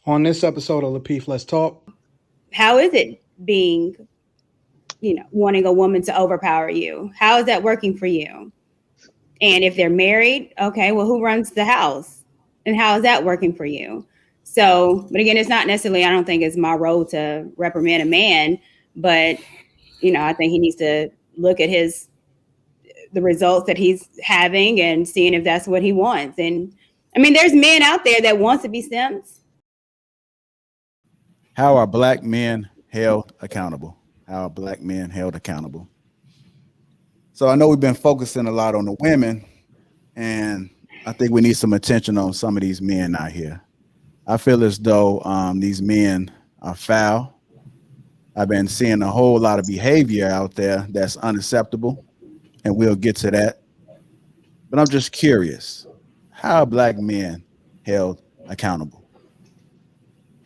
On this episode of Lapeef, Let's Talk. How is it being, wanting a woman to overpower you? How is that working for you? And if they're married, okay, well, who runs the house? And how is that working for you? So, but again, it's not necessarily, I don't think it's my role to reprimand a man, but, I think he needs to look at the results that he's having and seeing if that's what he wants. And I mean, there's men out there that wants to be simps. How are black men held accountable? How are black men held accountable? So I know we've been focusing a lot on the women, and I think we need some attention on some of these men out here. I feel as though these men are foul. I've been seeing a whole lot of behavior out there that's unacceptable, and we'll get to that. But I'm just curious, how are black men held accountable?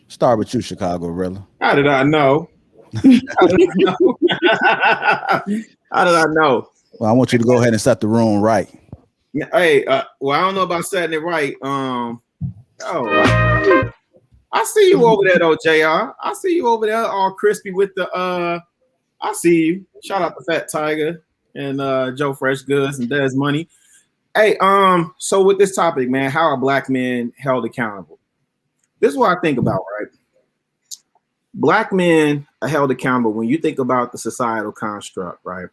Start with you, Chicago Rilla. How did I know? How did I know? How did I know? Well, I want you to go ahead and set the room right. Hey, well, I don't know about setting it right. I see you over there though, JR. I see you over there all crispy with the I see you. Shout out to Fat Tiger and Joe Fresh Goods and Des Money. Hey, so with this topic, man, how are black men held accountable? This is what I think about, right? Black men are held accountable when you think about the societal construct, right?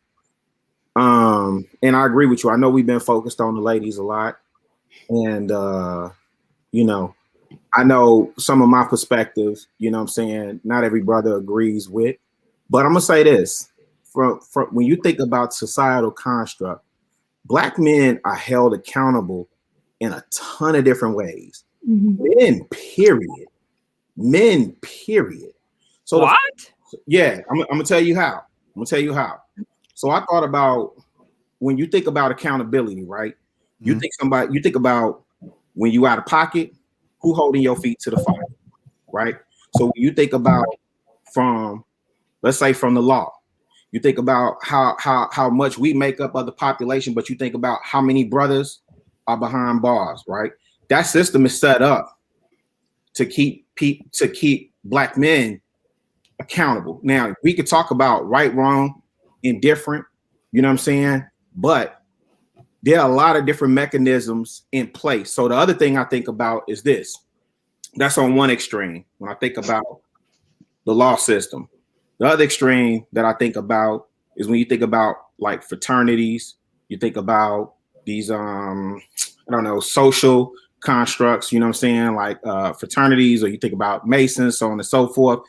And I agree with you. I know we've been focused on the ladies a lot. And, I know some of my perspectives, I'm saying, not every brother agrees with. But I'm going to say this. From when you think about societal construct, black men are held accountable in a ton of different ways. Men, period. So what? I'm gonna tell you how. So I thought about when you think about accountability, right? You think about when you out of pocket, who holding your feet to the fire, right? So when you think about let's say from the law, you think about how much we make up of the population, but you think about how many brothers are behind bars, right? That system is set up to keep black men accountable. Now, we could talk about right, wrong, indifferent, you know what I'm saying? But there are a lot of different mechanisms in place. So the other thing I think about is this. That's on one extreme when I think about the law system. The other extreme that I think about is when you think about like fraternities, you think about these social constructs, you know what I'm saying, like fraternities, or you think about Masons, so on and so forth.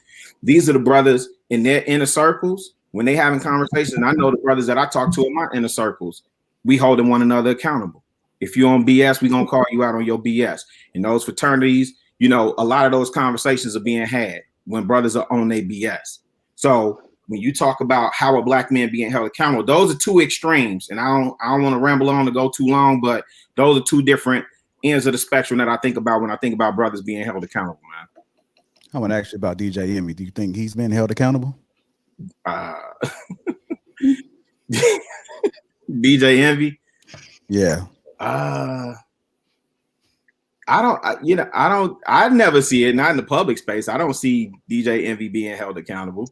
These are the brothers in their inner circles. When they having conversations, and I know the brothers that I talk to in my inner circles, we holding one another accountable. If you're on BS, we're going to call you out on your BS. In those fraternities, a lot of those conversations are being had when brothers are on their BS. So when you talk about how a black man being held accountable, those are two extremes. And I don't want to ramble on to go too long, but those are two different ends of the spectrum that I think about when I think about brothers being held accountable, man. I want to ask you about DJ Envy. Do you think he's been held accountable? DJ Envy? Yeah. I never see it, not in the public space. I don't see DJ Envy being held accountable.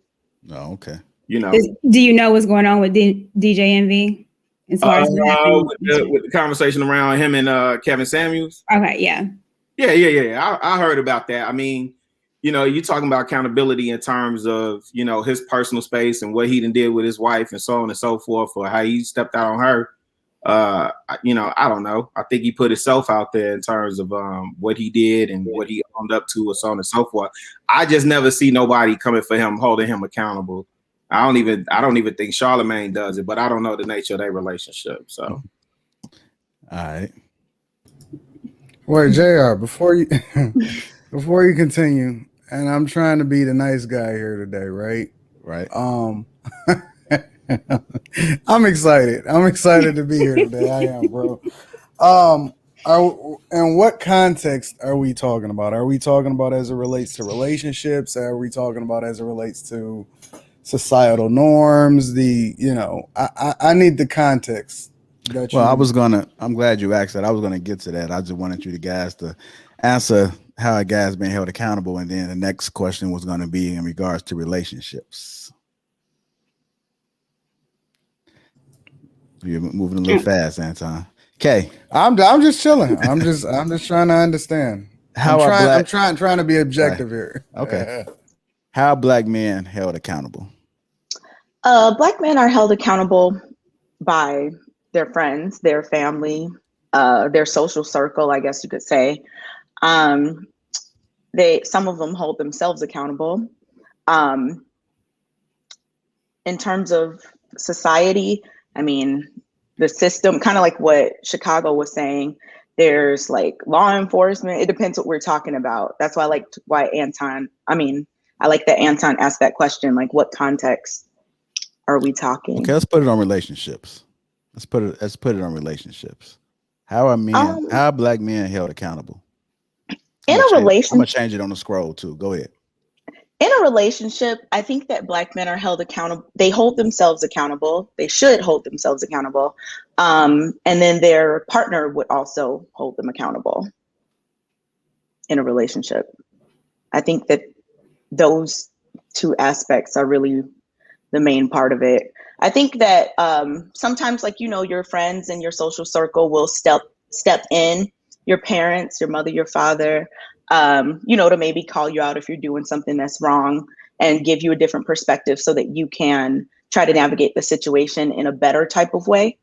Oh, okay. Do you know what's going on with DJ Envy? As far as with the conversation around him and Kevin Samuels? Okay, yeah. Yeah. I heard about that. I mean, you're talking about accountability in terms of, his personal space and what he done did with his wife and so on and so forth, or how he stepped out on her. I don't know. I think he put himself out there in terms of what he did and what he owned up to, or so on and so forth. I just never see nobody coming for him, holding him accountable. I don't even think Charlemagne does it, but I don't know the nature of their relationship. So, all right. Wait, JR, before you continue, and I'm trying to be the nice guy here today, right? Right. I'm excited. I'm excited to be here today. I am, bro. In what context are we talking about? Are we talking about as it relates to relationships? Are we talking about as it relates to societal norms? I need the context. I'm glad you asked that. I was gonna get to that. I just wanted you guys to answer how a guy's been held accountable, and then the next question was going to be in regards to relationships. You're moving a little fast, Anton. Okay, I'm just chilling. I'm just trying to understand. How I'm trying to be objective here. Okay. How are black men held accountable? Black men are held accountable by their friends, their family, their social circle, I guess you could say. Some of them hold themselves accountable. In terms of society, I mean, the system, kind of like what Chicago was saying, there's like law enforcement. It depends what we're talking about. That's why I like that Anton asked that question, like what context are we talking? Okay, let's put it on relationships. Let's put it on relationships. How are black men held accountable? I'm gonna change it on the scroll too. Go ahead. In a relationship, I think that black men are held accountable. They hold themselves accountable. They should hold themselves accountable. And then their partner would also hold them accountable in a relationship. I think that those two aspects are really the main part of it. I think that sometimes, like, your friends and your social circle will step in, your parents, your mother, your father, to maybe call you out if you're doing something that's wrong and give you a different perspective so that you can try to navigate the situation in a better type of way.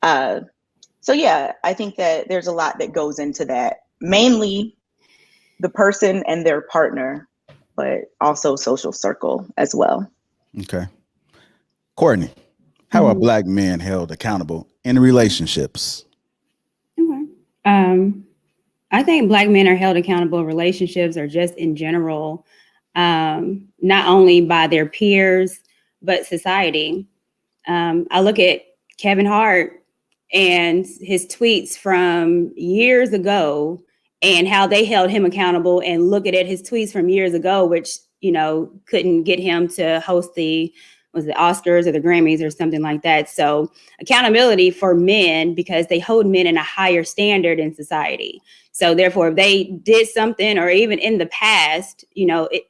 So yeah, I think that there's a lot that goes into that, mainly the person and their partner, but also social circle as well. Okay. Courtney, how are black men held accountable in relationships? Okay. I think black men are held accountable in relationships or just in general, not only by their peers, but society. I look at Kevin Hart and his tweets from years ago and how they held him accountable, and look at his tweets from years ago, which, couldn't get him to host the Oscars or the Grammys or something like that. So accountability for men, because they hold men in a higher standard in society. So therefore, if they did something, or even in the past, it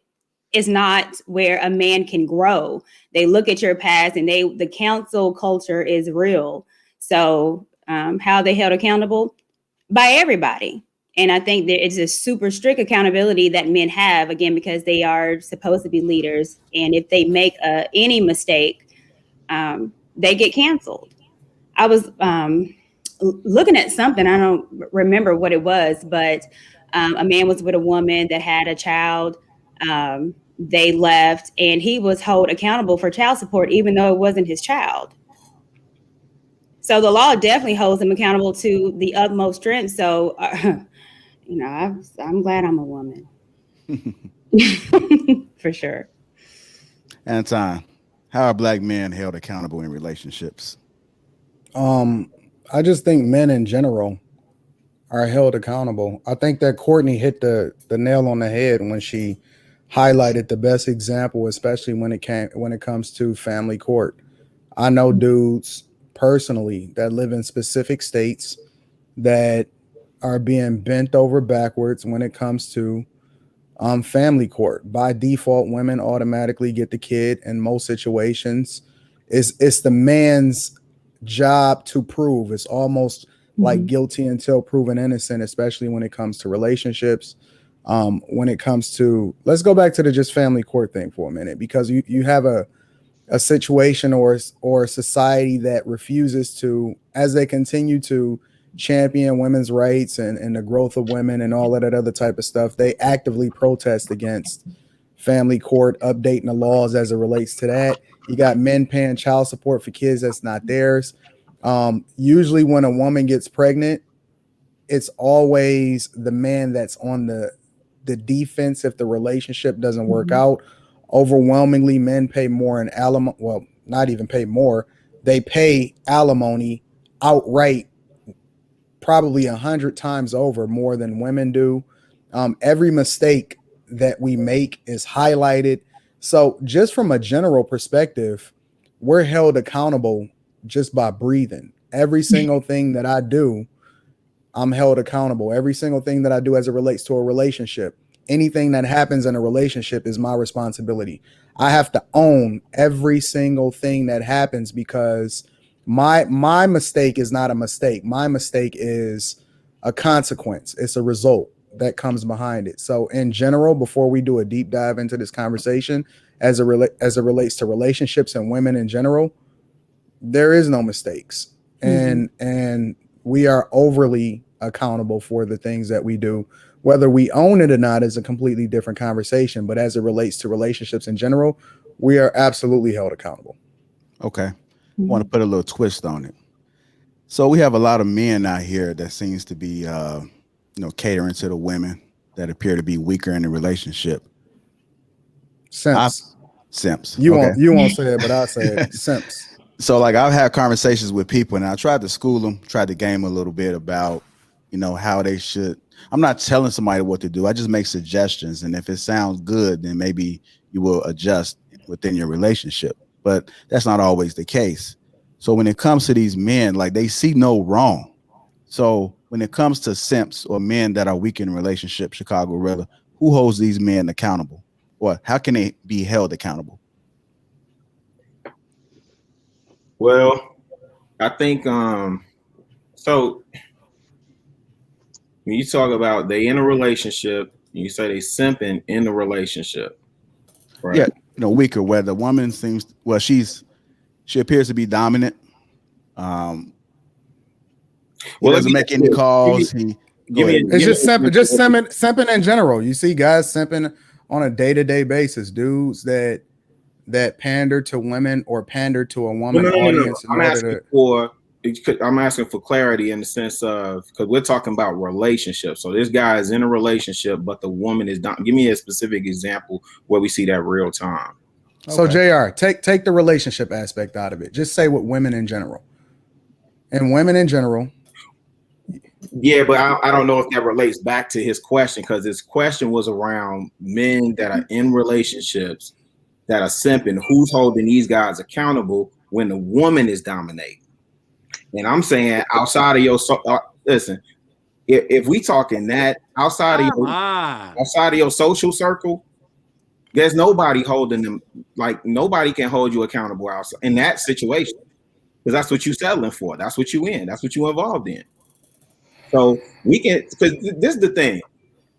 is not where a man can grow. They look at your past, and the council culture is real. So how are they held accountable? By everybody. And I think that it's a super strict accountability that men have, again, because they are supposed to be leaders. And if they make any mistake, they get canceled. I was looking at something, I don't remember what it was, but a man was with a woman that had a child. They left, and he was held accountable for child support, even though it wasn't his child. So the law definitely holds him accountable to the utmost strength. So, I'm glad I'm a woman. For sure. Anton, how are black men held accountable in relationships? I just think men in general are held accountable. I think that Courtney hit the nail on the head when she highlighted the best example, especially when it comes to family court. I know dudes personally that live in specific states that are being bent over backwards when it comes to family court. By default, women automatically get the kid in most situations. It's the man's job to prove. It's almost like guilty until proven innocent, especially when it comes to relationships. When it comes to, let's go back to the just family court thing for a minute, because you have a situation or a society that refuses to, as they continue to champion women's rights and the growth of women and all of that other type of stuff, they actively protest against family court updating the laws as it relates to that. You got men paying child support for kids that's not theirs. Usually when a woman gets pregnant, it's always the man that's on the defense if the relationship doesn't work out. Overwhelmingly, men pay more in alimony. Well, not even pay more. They pay alimony outright, probably 100 times over more than women do. Every mistake that we make is highlighted. So just from a general perspective, we're held accountable just by breathing. Every single thing that I do, I'm held accountable. Every single thing that I do as it relates to a relationship, anything that happens in a relationship is my responsibility. I have to own every single thing that happens because my mistake is not a mistake. My mistake is a consequence. It's a result that comes behind it. So in general, before we do a deep dive into this conversation, as it relates to relationships and women in general, there is no mistakes. And we are overly accountable for the things that we do. Whether we own it or not is a completely different conversation. But as it relates to relationships in general, we are absolutely held accountable. Okay. I want to put a little twist on it. So we have a lot of men out here that seems to be, catering to the women that appear to be weaker in the relationship. Simps. Simps. You okay. won't say it, but I'll say it. Simps. So like I've had conversations with people and I tried to school them, tried to game a little bit about, how they should. I'm not telling somebody what to do. I just make suggestions. And if it sounds good, then maybe you will adjust within your relationship. But that's not always the case. So when it comes to these men, like they see no wrong. So when it comes to simps or men that are weak in a relationship, Chicago Rilla, who holds these men accountable? Or how can they be held accountable? Well, I think so when you talk about they in a relationship, you say they simping in the relationship. Right? Yeah, weaker, where the woman seems she appears to be dominant. He doesn't make any calls. It's just simping in general. You see guys simping on a day-to-day basis, dudes that pander to women or pander to a woman audience. No. I'm asking for clarity in the sense of, because we're talking about relationships. So this guy is in a relationship, but the woman is not. Give me a specific example where we see that real time. So JR, take the relationship aspect out of it. Just say with women in general. And women in general. Yeah, but I don't know if that relates back to his question, because his question was around men that are in relationships that are simping. Who's holding these guys accountable when the woman is dominating? And I'm saying outside of your listen, if we talking that outside of your social circle, there's nobody holding them. Like nobody can hold you accountable outside in that situation, because that's what you settling for. That's what you in. That's what you involved in. So we can, because this is the thing. A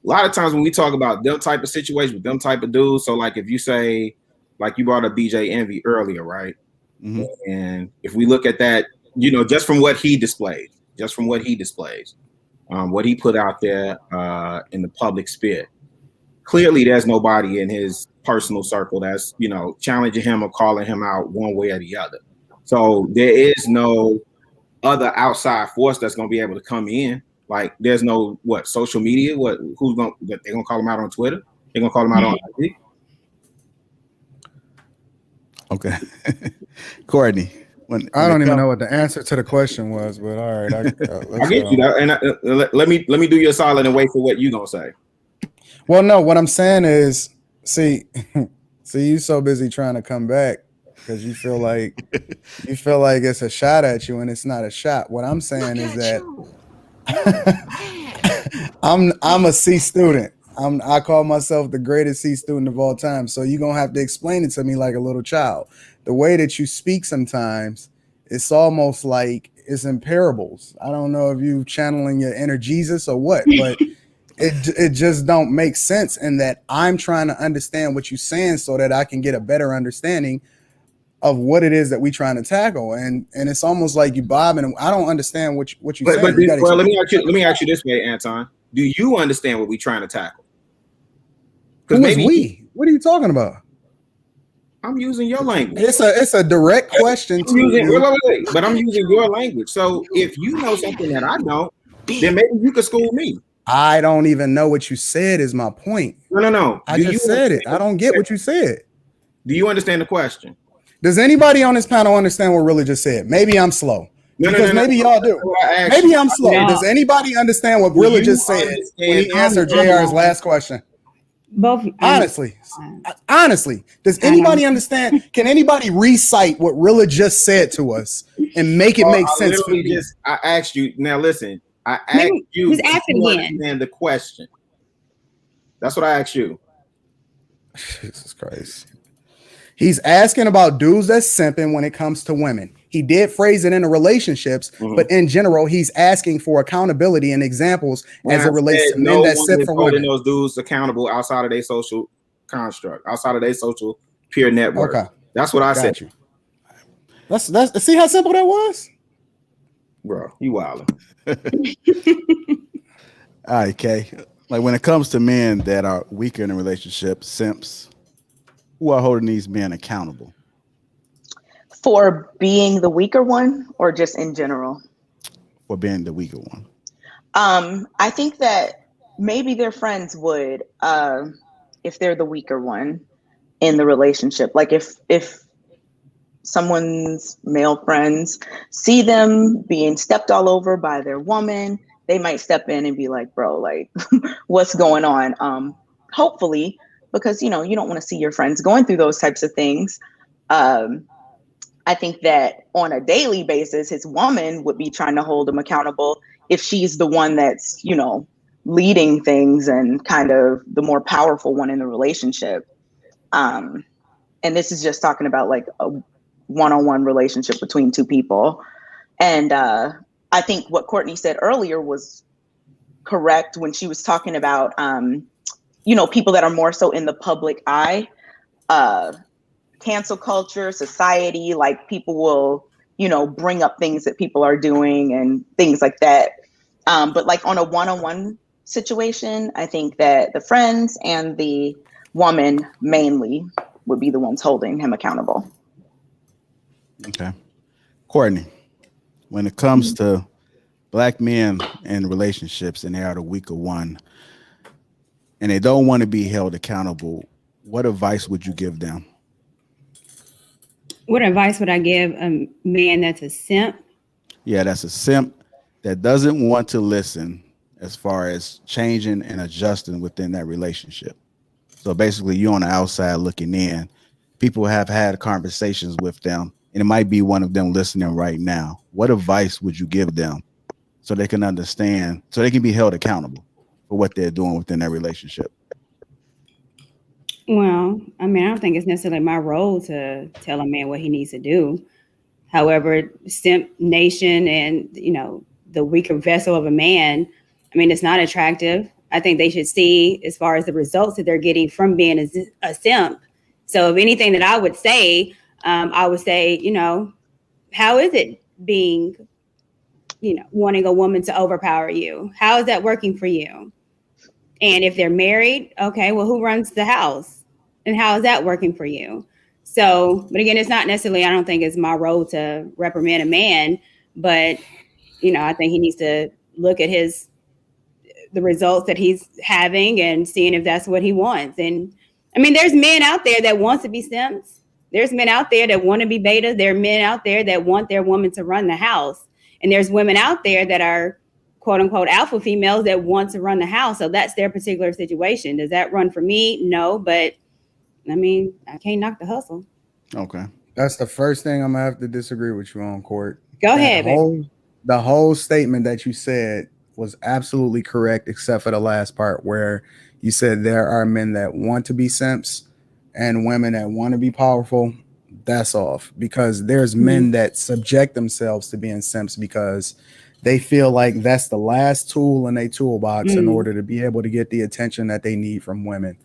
lot of times when we talk about them type of situations with them type of dudes, so like if you say, like you brought up BJ Envy earlier, right? Mm-hmm. And if we look at that, just from what he displays, what he put out there in the public sphere, clearly there's nobody in his personal circle that's, challenging him or calling him out one way or the other. So there is no other outside force that's going to be able to come in. Like there's no social media. They're going to call him out on Twitter. They're going to call him out on IG. Okay. Courtney. I don't even know what the answer to the question was, but all right. I get you. And let me do you a solid and wait for what you're going to say. Well, no, what I'm saying is, see, you so busy trying to come back because you feel like it's a shot at you and it's not a shot. What I'm saying is that I'm a C student. I call myself the greatest C student of all time. So you're going to have to explain it to me like a little child. The way that you speak sometimes, it's almost like it's in parables. I don't know if you channeling your inner Jesus or what, but it just don't make sense in that I'm trying to understand what you're saying so that I can get a better understanding of what it is that we're trying to tackle. And it's almost like you bobbing. And I don't understand what you're saying. Well, let me ask you this way, Anton. Do you understand what we're trying to tackle? Because maybe what are you talking about? I'm using your language. It's a direct question to you. Wait, but I'm using your language. So if you know something that I don't, then maybe you could school me. I don't even know what you said is my point. No. I just said it. I don't get what you said. Do you understand the question? Does anybody on this panel understand what Rilla just said? Maybe I'm slow. Maybe y'all do. Maybe I'm slow. No. Does anybody understand what Rilla just said when he answered JR's last question? Both. Honestly, does anybody understand? Can anybody recite what Rilla just said to us and make it make sense for me? I asked you. Now listen, I asked you. Just ask it you again. understand the question. That's what I asked you. Jesus Christ. He's asking about dudes that's simping when it comes to women. He did phrase it in the relationships, but in general, he's asking for accountability and examples as it relates to men that simp for holding women. those dudes accountable outside of their social construct, outside of their social peer network. Okay, that's what I said. You. That's see how simple that was, bro. You wildin'. All right, Kay. Like when it comes to men that are weaker in a relationship, simps, who are holding these men accountable? For being the weaker one, or just in general? For being the weaker one. I think that maybe their friends would, if they're the weaker one in the relationship. Like if someone's male friends see them being stepped all over by their woman, they might step in and be like, bro, like, what's going on? Hopefully, because, you don't want to see your friends going through those types of things. I think that on a daily basis, his woman would be trying to hold him accountable if she's the one that's, leading things and kind of the more powerful one in the relationship. And this is just talking about like a one-on-one relationship between two people. And I think what Courtney said earlier was correct when she was talking about, people that are more so in the public eye, cancel culture, society, like people will, bring up things that people are doing and things like that. But like on a one-on-one situation, I think that the friends and the woman mainly would be the ones holding him accountable. Okay. Courtney, when it comes to Black men in relationships and they are the weaker one and they don't want to be held accountable, what advice would you give them? What advice would I give a man that's a simp? Yeah, that's a simp that doesn't want to listen as far as changing and adjusting within that relationship. So basically, you're on the outside looking in. People have had conversations with them, and it might be one of them listening right now. What advice would you give them so they can understand, so they can be held accountable for what they're doing within their relationship? Well, I mean, I don't think it's necessarily my role to tell a man what he needs to do. However, simp nation and, the weaker vessel of a man, I mean, it's not attractive. I think they should see as far as the results that they're getting from being a simp. So if anything that I would say, how is it being, wanting a woman to overpower you? How is that working for you? And if they're married, okay, well, who runs the house? And how is that working for you? So, but again, it's not necessarily, I don't think it's my role to reprimand a man, but, I think he needs to look at the results that he's having and seeing if that's what he wants. And I mean, there's men out there that want to be simps. There's men out there that want to be beta. There are men out there that want their woman to run the house. And there's women out there that are quote unquote alpha females that want to run the house. So that's their particular situation. Does that run for me? No, but I mean, I can't knock the hustle. Okay. That's the first thing I'm gonna have to disagree with you on, Court. Go ahead, baby. The whole statement that you said was absolutely correct, except for the last part where you said there are men that want to be simps and women that want to be powerful. That's off, because there's men that subject themselves to being simps because they feel like that's the last tool in their toolbox in order to be able to get the attention that they need from women.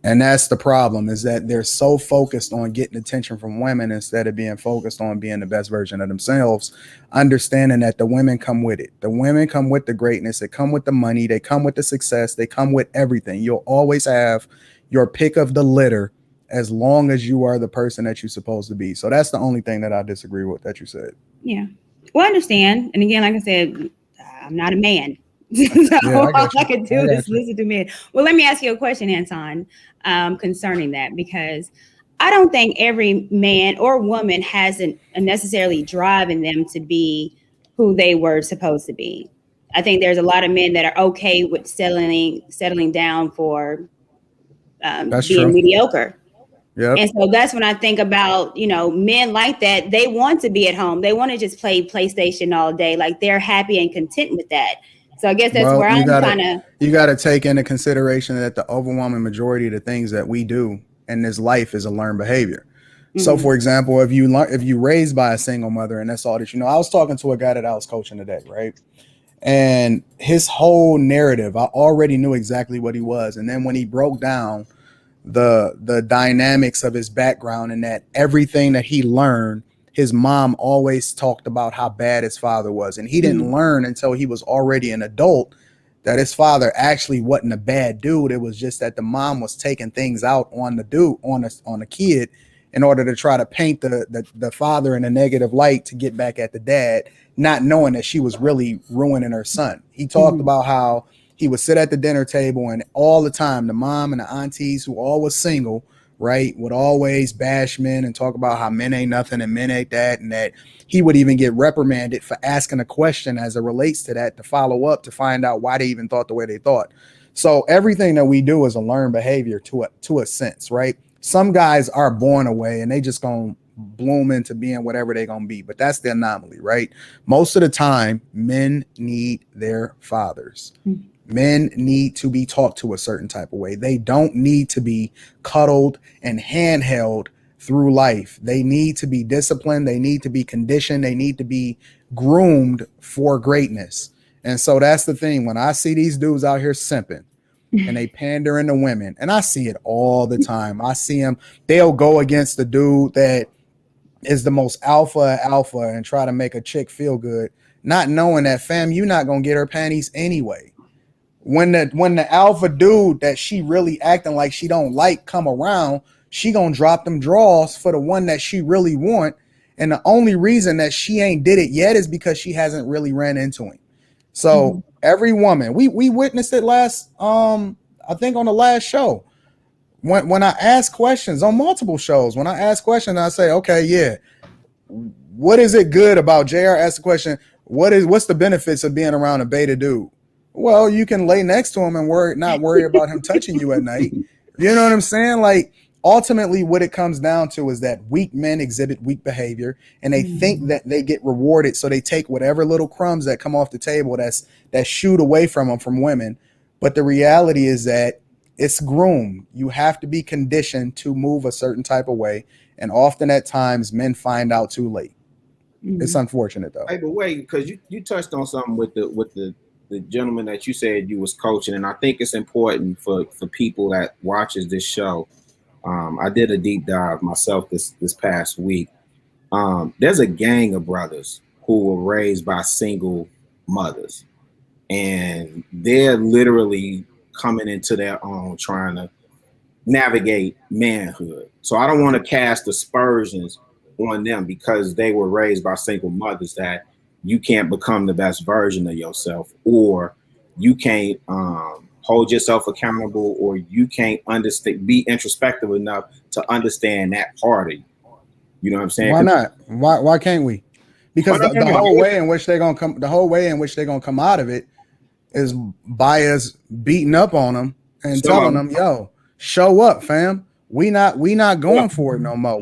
And that's the problem, is that they're so focused on getting attention from women instead of being focused on being the best version of themselves, understanding that the women come with it. The women come with the greatness. They come with the money. They come with the success. They come with everything. You'll always have your pick of the litter as long as you are the person that you're supposed to be. So that's the only thing that I disagree with that you said. Yeah. Well, I understand. And again, like I said, I'm not a man. So all I can do is listen to men. Well, let me ask you a question, Anton, concerning that, because I don't think every man or woman has a necessarily drive in them to be who they were supposed to be. I think there's a lot of men that are okay with settling down for being mediocre. Yep. And so that's when I think about, men like that. They want to be at home. They want to just play PlayStation all day. Like, they're happy and content with that. So I guess that's Well, where I'm kind of. you gotta take into consideration that the overwhelming majority of the things that we do in this life is a learned behavior. So, for example, if you raised by a single mother and that's all that you know, I was talking to a guy that I was coaching today, right? And his whole narrative, I already knew exactly what he was. And then when he broke down the dynamics of his background and that everything that he learned, his mom always talked about how bad his father was. And he didn't learn until he was already an adult that his father actually wasn't a bad dude. It was just that the mom was taking things out on the dude, on the kid, in order to try to paint the father in a negative light to get back at the dad, not knowing that she was really ruining her son. He talked about how he would sit at the dinner table and all the time the mom and the aunties who all was single, right, would always bash men and talk about how men ain't nothing and men ain't that, and that he would even get reprimanded for asking a question as it relates to that to follow up to find out why they even thought the way they thought. So everything that we do is a learned behavior to a sense, right? Some guys are born away and they just gonna bloom into being whatever they're gonna be, but that's the anomaly, right? Most of the time, men need their fathers. Men need to be taught to a certain type of way. They don't need to be cuddled and handheld through life. They need to be disciplined. They need to be conditioned. They need to be groomed for greatness. And so that's the thing. When I see these dudes out here simping and they pandering to women, and I see it all the time. I see them, they'll go against the dude that is the most alpha and try to make a chick feel good, not knowing that, fam, you're not gonna get her panties anyway. When the alpha dude that she really acting like she don't like come around, she gonna drop them draws for the one that she really want. And the only reason that she ain't did it yet is because she hasn't really ran into him. So every woman, we witnessed it last, I think on the last show. When I ask questions on multiple shows, when I ask questions, I say, okay, yeah, what is it good about JR? Ask the question, what's the benefits of being around a beta dude? Well, you can lay next to him and not worry about him touching you at night. You know what I'm saying? Like, ultimately, what it comes down to is that weak men exhibit weak behavior, and they think that they get rewarded, so they take whatever little crumbs that come off the table that shoot away from them from women. But the reality is that it's groomed. You have to be conditioned to move a certain type of way, and often at times men find out too late. It's unfortunate though. Hey, but wait, because you touched on something with the gentleman that you said you was coaching, and I think it's important for people that watches this show. I did a deep dive myself this past week. There's a gang of brothers who were raised by single mothers, and they're literally coming into their own, trying to navigate manhood. So I don't want to cast aspersions on them because they were raised by single mothers that you can't become the best version of yourself, or you can't hold yourself accountable, or you can't be introspective enough to understand that part of you. You know what I'm saying? Why not? Why can't we? Because the whole way in which they're gonna come out of it is by us beating up on them and telling them, yo, show up, fam. We not going for it no more.